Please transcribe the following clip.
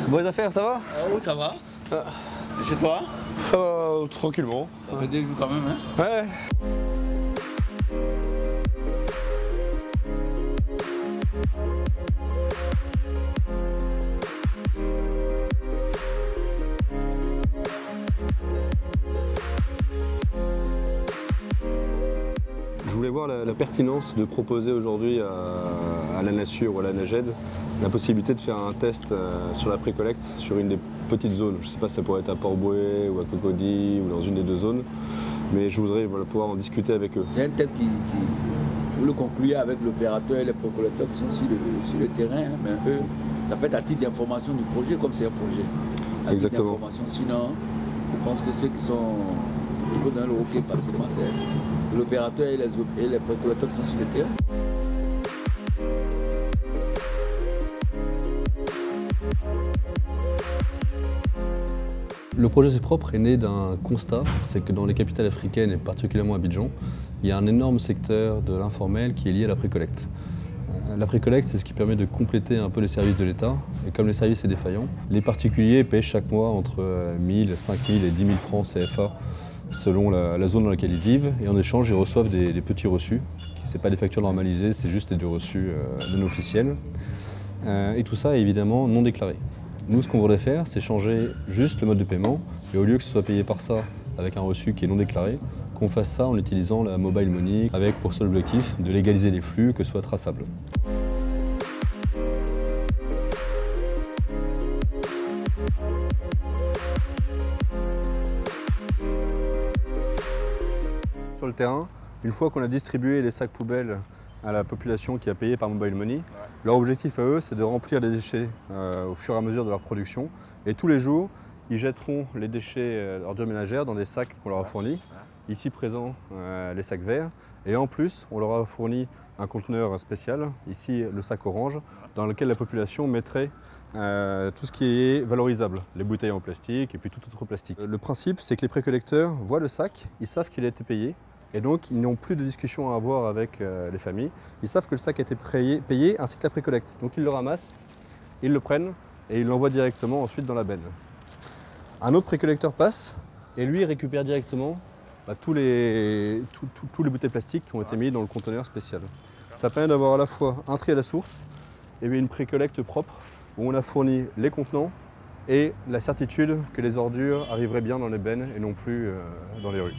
Bonnes affaires, ça va? Oh, ça va. Et chez toi? Tranquillement. Ça fait des jours quand même, hein? Ouais. Je voulais voir la pertinence de proposer aujourd'hui à la Nature ou à la Naged la possibilité de faire un test sur la pré-collecte sur une des petites zones. Je ne sais pas si ça pourrait être à Port-Bouët ou à Cocody ou dans une des deux zones, mais je voudrais pouvoir en discuter avec eux. C'est un test qui vous le concluez avec l'opérateur et les pré-collecteurs qui sont sur le terrain, hein, mais eux, ça peut être à titre d'information du projet comme c'est un projet. À Exactement. titre d'information. Sinon, je pense que ceux qui peuvent donner le OK facilement, c'est l'opérateur et les pré-collecteurs qui sont sur le terrain. Le projet C'est Propre est né d'un constat, c'est que dans les capitales africaines et particulièrement à Abidjan, il y a un énorme secteur de l'informel qui est lié à la précollecte. La précollecte, c'est ce qui permet de compléter un peu les services de l'État. Et comme les services sont défaillants, les particuliers paient chaque mois entre 1000, 5000 et 10 000 francs CFA selon la zone dans laquelle ils vivent. Et en échange, ils reçoivent des petits reçus. Ce n'est pas des factures normalisées, c'est juste des reçus non officiels. Et tout ça est évidemment non déclaré. Nous, ce qu'on voudrait faire, c'est changer juste le mode de paiement. Et au lieu que ce soit payé par ça avec un reçu qui est non déclaré, qu'on fasse ça en utilisant la mobile money avec pour seul objectif de légaliser les flux, que ce soit traçable. Sur le terrain, une fois qu'on a distribué les sacs poubelles à la population qui a payé par mobile money, leur objectif à eux, c'est de remplir les déchets au fur et à mesure de leur production. Et tous les jours, ils jetteront les déchets d'ordures ménagères dans des sacs qu'on leur a fournis. Ici présent, les sacs verts. Et en plus, on leur a fourni un conteneur spécial, ici le sac orange, dans lequel la population mettrait tout ce qui est valorisable, les bouteilles en plastique et puis tout autre plastique. Le principe, c'est que les précollecteurs voient le sac, ils savent qu'il a été payé. Et donc, ils n'ont plus de discussion à avoir avec les familles. Ils savent que le sac a été payé ainsi que la précollecte. Donc, ils le ramassent, ils le prennent et ils l'envoient directement ensuite dans la benne. Un autre précollecteur passe et lui récupère directement tous les bouteilles plastiques qui ont été mis dans le conteneur spécial. Ça permet d'avoir à la fois un tri à la source et une précollecte propre où on a fourni les contenants et la certitude que les ordures arriveraient bien dans les bennes et non plus dans les rues.